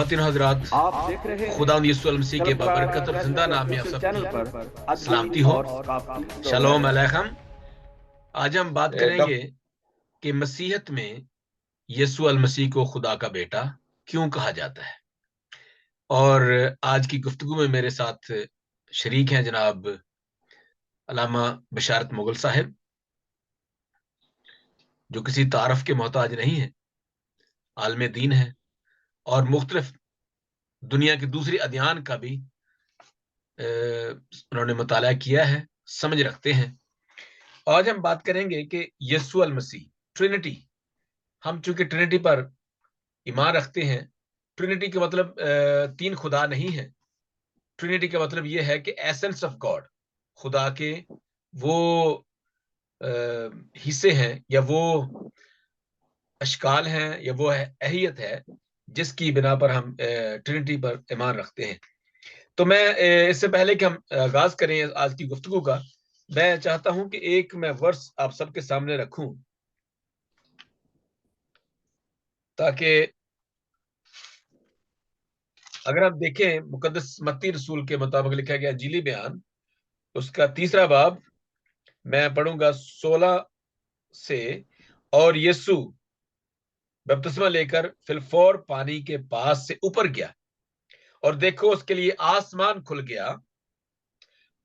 ख्वातीन हजरात, आप देख रहे हैं खुदा यीशु मसीह के बरकत और जिंदा नाम में आप चैनल सबकी पर सलामती हो। काफी शलोम अलैकुम। आज हम बात करेंगे डॉक्टर कि मसीहत में यीशु मसीह को खुदा का बेटा क्यों कहा जाता है। और आज की गुफ्तगू में मेरे साथ शरीक हैं जनाब अल्लामा बशारत मुगल साहब, जो किसी तारफ के मोहताज नहीं है, आलम दीन है और मुख्तलिफ दुनिया के दूसरी अदियान का भी उन्होंने मुताला किया है, समझ रखते हैं। आज हम बात करेंगे कि यीशु मसीह ट्रिनिटी, हम चूंकि ट्रिनिटी पर ईमान रखते हैं। ट्रिनिटी का मतलब तीन खुदा नहीं है। ट्रिनिटी का मतलब यह है कि एसेंस ऑफ गॉड, खुदा के वो हिस्से हैं या वो अशकाल हैं या वो अहियत है जिसकी बिना पर हम ट्रिनिटी पर ईमान रखते हैं। तो मैं इससे पहले कि हम आगाज करें आज की गुफ्तगू का, मैं चाहता हूं कि एक मैं वर्स आप सबके सामने रखूं ताकि अगर आप देखें मुकद्दस मत्ती रसूल के मुताबिक लिखा गया इंजीली बयान, उसका 3 बाब मैं पढ़ूंगा 16 से। और यीशु बपतिस्मा लेकर फिलफौर पानी के पास से ऊपर गया और देखो उसके लिए आसमान खुल गया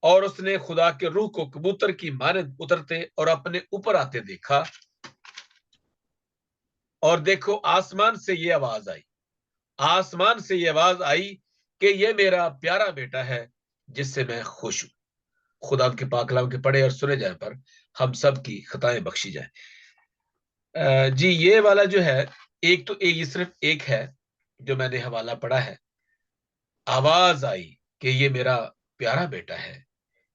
और उसने खुदा के रूह को कबूतर की मानद उतरते और अपने ऊपर आते देखा। और देखो आसमान से ये आवाज आई, आसमान से ये आवाज आई कि ये मेरा प्यारा बेटा है जिससे मैं खुश हूं। खुदा के पाक कलाम के पढ़े और सुने जाए पर हम सब की खताएं बख्शी जाए। जी ये वाला जो है, एक तो ये सिर्फ एक है जो मैंने हवाला पढ़ा है, आवाज आई कि ये मेरा प्यारा बेटा है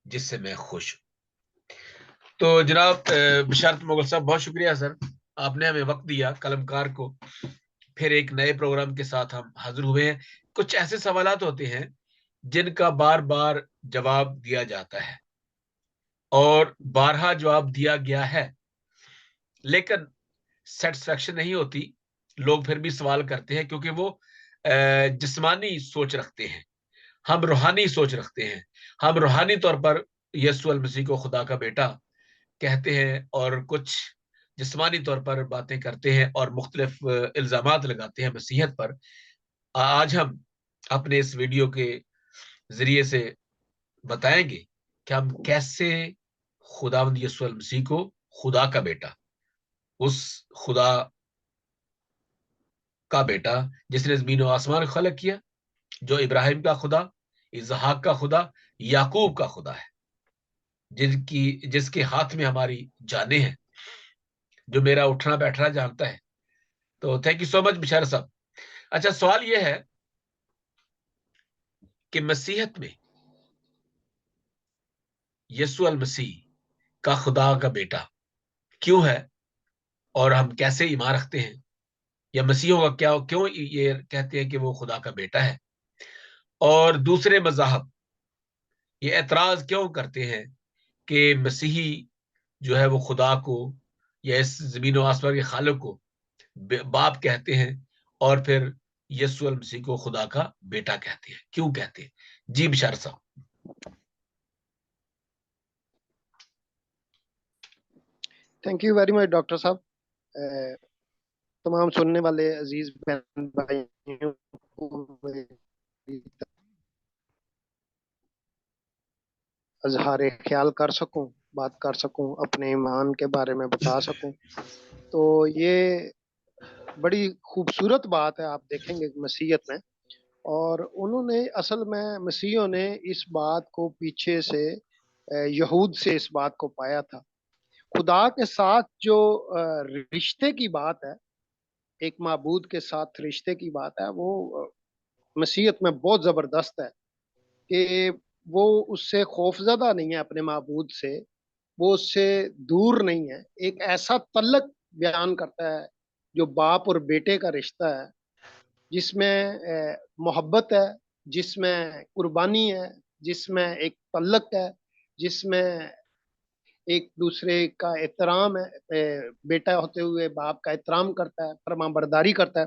जिससे मैं खुश हूं। तो जनाब बशारत मुगल साहब, बहुत शुक्रिया सर, आपने हमें वक्त दिया कलमकार को। फिर एक नए प्रोग्राम के साथ हम हाजिर हुए हैं। कुछ ऐसे सवालात होते हैं जिनका बार बार जवाब दिया जाता है और बारहा जवाब दिया गया है, लेकिन सेटिस्फैक्शन नहीं होती। लोग फिर भी सवाल करते हैं क्योंकि वो जिस्मानी सोच रखते हैं, हम रूहानी सोच रखते हैं। हम रूहानी तौर पर यीशु मसीह को खुदा का बेटा कहते हैं और कुछ जिस्मानी तौर पर बातें करते हैं और मुख्तलिफ इल्जामात लगाते हैं मसीहत पर। आज हम अपने इस वीडियो के जरिए से बताएंगे कि हम कैसे खुदावंद यीशु मसीह को खुदा का बेटा, उस खुदा का बेटा जिसने जमीन और आसमान को खलक किया, जो इब्राहिम का खुदा, इसहाक का खुदा, याकूब का खुदा है, जिसके हाथ में हमारी जानें हैं, जो मेरा उठना बैठना जानता है। तो थैंक यू सो मच बिशार साहब। अच्छा, सवाल यह है कि मसीहत में यीशु मसीह का खुदा का बेटा क्यों है और हम कैसे ईमान रखते हैं, या मसीहों का क्या क्यों ये कहते हैं कि वो खुदा का बेटा है, और दूसरे मज़ाहब ये एतराज क्यों करते हैं कि मसीही जो है वो खुदा को या इस जमीन और आसमान के खालिक को बाप कहते हैं और फिर यीशु मसीह को खुदा का बेटा कहते हैं, क्यों कहते हैं? जी बिशार साहब। Thank you very much doctor साहब। तमाम सुनने वाले अजीज बहन भाइयों को मेरी अजहार ख्याल कर सकूं, बात कर सकूं, अपने ईमान के बारे में बता सकूं। तो ये बड़ी खूबसूरत बात है, आप देखेंगे मसीहत में। और उन्होंने असल में मसीहियों ने इस बात को पीछे से यहूद से इस बात को पाया था। खुदा के साथ जो रिश्ते की बात है, एक माबूद के साथ रिश्ते की बात है, वो मसीहत में बहुत ज़बरदस्त है कि वो उससे खौफज़दा नहीं है अपने माबूद से, वो उससे दूर नहीं है। एक ऐसा तल्लक बयान करता है जो बाप और बेटे का रिश्ता है, जिसमें मोहब्बत है, जिसमें कुर्बानी है, जिसमें एक तल्लक है, जिसमें एक दूसरे का एहतराम है। बेटा होते हुए बाप का एहतराम करता है, फरमाबरदारी करता है।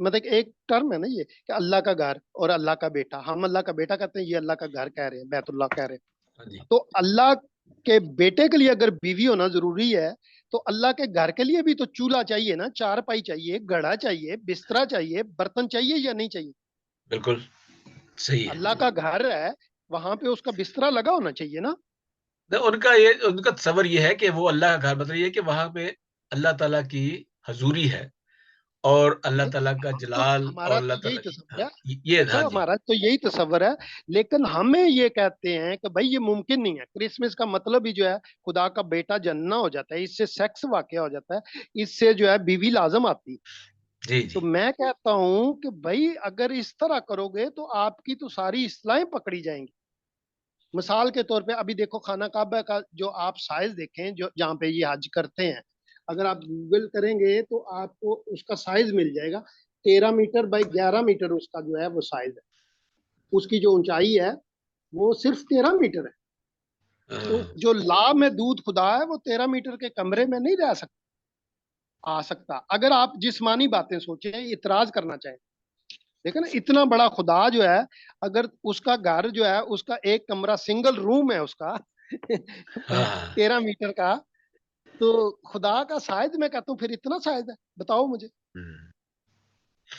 मतलब एक टर्म है ना ये कि अल्लाह का घर और अल्लाह का बेटा, हम अल्लाह का बेटा कहते हैं, ये अल्लाह का घर कह रहे हैं, बैतुल्लाह कह रहे हैं। हाँ जी। तो अल्लाह के बेटे के लिए अगर बीवी होना जरूरी है, तो अल्लाह के घर के लिए भी तो चूल्हा चाहिए ना, चारपाई चाहिए, घड़ा चाहिए, बिस्तरा चाहिए, बर्तन चाहिए या नहीं चाहिए? बिल्कुल सही है। अल्लाह का घर है, वहां पे उसका बिस्तरा लगा होना चाहिए ना। तो उनका तस्वर ये है कि वो अल्लाह का घर, मतलब ये कि वहां पे अल्लाह ताला की हजूरी है और अल्लाह नहीं, ताला का तो जलाल और हमारा तो अल्लाह यही ताला की, तस्वर हाँ, है। ये, डॉक्टर हाँ साहब, जी। हमारा तो यही तस्वर है। लेकिन हमें ये कहते हैं कि भाई ये मुमकिन नहीं है, क्रिसमस का मतलब ही जो है खुदा का बेटा जन्ना हो जाता है, इससे सेक्स वाकई हो जाता है, इससे जो है बीवी लाजम आती है। जी तो जी। मैं कहता हूं कि भाई अगर इस तरह करोगे तो आपकी तो सारी इस्लाहें पकड़ी जाएंगी। मिसाल के तौर पे अभी देखो, खाना काबा का जो आप साइज देखें, जो जहाँ पे ये हज करते हैं, अगर आप गूगल करेंगे तो आपको उसका साइज मिल जाएगा। 13 मीटर बाई 11 मीटर उसका जो है वो साइज है। उसकी जो ऊंचाई है वो सिर्फ 13 मीटर है। तो हाँ, जो ला में दूध खुदा है वो 13 मीटर के कमरे में नहीं रह सकता, आ सकता, अगर आप जिस्मानी बातें सोचें, इतराज करना चाहें। देखो ना, इतना बड़ा खुदा जो है, अगर उसका घर जो है, उसका एक कमरा सिंगल रूम है उसका हाँ, हाँ। 13 मीटर का, तो खुदा का शायद मैं कहता हूँ फिर इतना शायद है, बताओ मुझे। हम्म,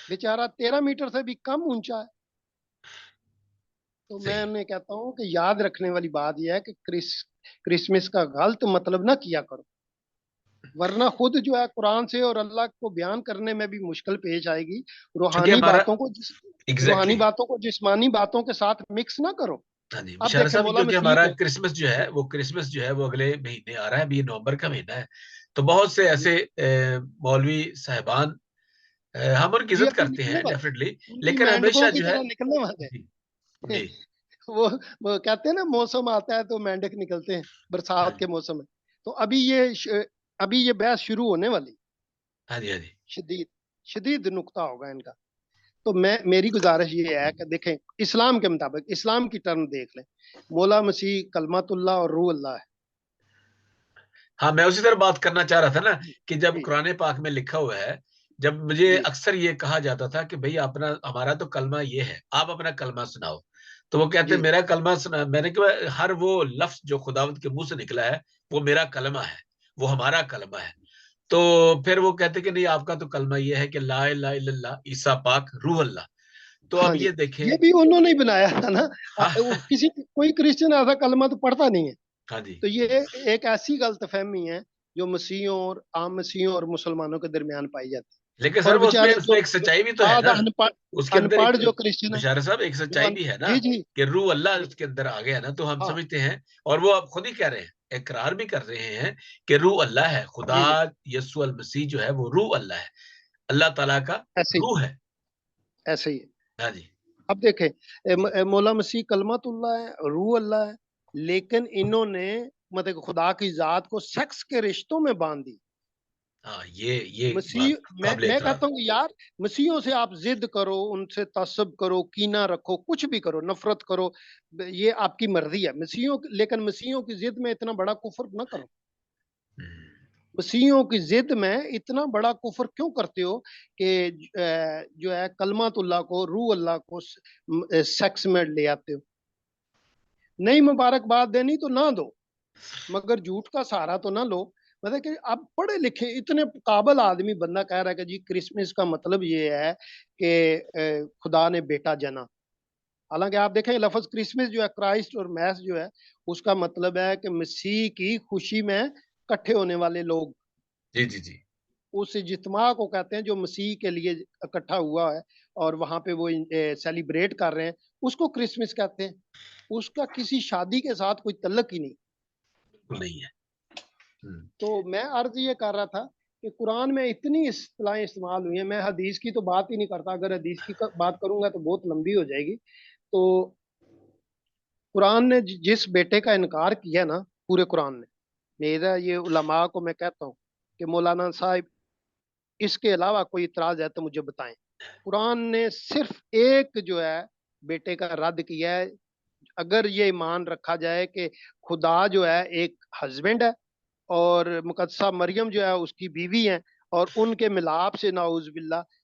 बेचारा 13 मीटर से भी कम ऊंचा है। तो सही मैं है। उन्हें कहता हूँ कि याद रखने वाली बात यह है कि क्रिसमस का गलत मतलब ना किया करो, वरना खुद जो है कुरान से और अल्लाह को बयान करने में भी मुश्किल पेश आएगी। चूंकि रूहानी हमारा, बातों को जिस रूहानी एग्जैक्टली, बातों को जिस्मानी बातों के साथ मिक्स ना करो। हाँ जी अब बिशारा देखें साहब, मौला क्योंकि मसीह हमारा को। क्रिसमस जो है वो अगले महीने आ रहा है, अभी ये नवंबर का महीना है। तो बहुत से जी ऐसे मौलवी साहिबान, हम उनकी जी, इज्जत अभी करते निकलने हैं वाले, डेफिनेटली, उनकी लेकिन मेंढकों हमेशा की जो है, तरह निकलने वाले जी हैं। जी, वो वो कहते हैं ना, मौसम आता है तो मेंढक निकलते हैं, हाँ बरसात के जी, मौसम में। तो अभी ये बहस शुरू होने वाली, हाँ जी, हाँ जी। शदीद शदीद नुक्ता होगा इनका। तो मैं मेरी गुजारिश ये है कि देखें, इस्लाम के मुताबिक, इस्लाम की टर्म देख लें, मौला मसीह कलमतुल्लाह और रूह अल्लाह है। हाँ, मैं उसी तरह बात करना चाह रहा था ना, जी कि जब जी कुरान पाक में लिखा हुआ है, जब मुझे जी अक्सर ये कहा जाता था कि भाई अपना, हमारा तो कलमा ये है, आप अपना कलमा सुनाओ। तो वो कहते जी। मेरा कलमा सुना, मैंने कहा हर वो लफ्ज जो खुदावंत के मुंह से निकला है वो मेरा कलमा है, वो हमारा कलमा है। तो फिर वो कहते कि नहीं, आपका तो कलमा ये है कि ला इलाहा इल्लल्लाह ईसा पाक रूह अल्लाह। तो हाँ अब जी, ये देखें। ये भी उन्होंने ही बनाया था ना। हाँ वो किसी कोई क्रिश्चियन ऐसा कलमा तो पढ़ता नहीं है। हाँ जी। तो ये एक ऐसी गलतफहमी है जो मसीहियों और आम मसीहियों और मुसलमानों के दरमियान पाई जाती लेकिन है। सर और वो उसमें बेचारे उसमें जो एक सच्चाई भी तो है आधा ना, अनपढ़, उसके अंदर एक, अनपढ़ जो क्रिश्चियन है, बिशारा साहब, एक जो सच्चाई भी है ना, जी जी कि रूह अल्लाह जी, उसके अंदर आ गया ना, तो हम हाँ समझते हैं, और वो अब खुद ही कह रहे हैं, इकरार भी कर रहे हैं कि रूह अल्लाह है, खुदा जी जी, यसु अल मसीह जो है वो रूह अल्लाह है, अल्लाह ताला का ऐसे ही रूह है। ऐसे ही है। हाँ जी। अब देखें, मौला मसीह कलमतुल्लाह है, रूह अल्लाह है, लेकिन इन्होंने मतलब खुदा की जात को सेक्स के रिश्तों में बांध दी। हाँ, ये मसीह, बात काबिल मैं एतराज। कहता हूँ कि यार, मसीहों से आप जिद करो, उनसे तसब करो, कीना रखो, कुछ भी करो, नफरत करो, ये आपकी मर्जी है मसीहों लेकिन मसीहों की जिद में इतना बड़ा कुफर ना करो। हम्म, मसीहों की जिद में इतना बड़ा कुफर क्यों करते हो कि जो है कलमातुल्लाह को, रूह अल्लाह को सेक्स में ले आते हो? नहीं मुबारकबाद देनी तो ना दो, मगर झूठ का सहारा तो ना लो। मतलब कि अब पढ़े लिखे इतने काबल आदमी बंदा कह रहा है कि जी क्रिसमस का मतलब ये है कि खुदा ने बेटा जना। हालांकि आप देखें लफ्ज क्रिसमस जो है, क्राइस्ट और मैस जो है, उसका मतलब है कि मसीह की खुशी में इकट्ठे होने वाले लोग। जी जी जी। उस इज्तिमा को कहते हैं जो मसीह के लिए इकट्ठा हुआ है और वहां पे वो सेलिब्रेट कर रहे हैं, उसको क्रिसमस कहते हैं। उसका किसी शादी के साथ कोई तल्लक ही नहीं। बिल्कुल नहीं है। हम्म, तो मैं अर्ज ये कर रहा था कि कुरान में इतनी इस्तिलाहें इस्तेमाल हुई हैं, मैं हदीस की तो बात ही नहीं करता, अगर हदीस की बात करूंगा तो बहुत लंबी हो जाएगी। तो कुरान ने जिस बेटे का इनकार किया ना, पूरे कुरान ने, मेरा ये उलमा को मैं कहता हूँ कि मौलाना साहब, इसके अलावा कोई इतराज है तो मुझे बताएं। कुरान ने सिर्फ एक जो है बेटे का रद्द किया है। अगर ये ईमान रखा जाए कि खुदा जो है एक हस्बैंड है और मुकद्दसा मरियम जो है उसकी बीवी है, और उनके मिलाप से नाउज बिल्ला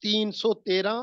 313.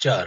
4.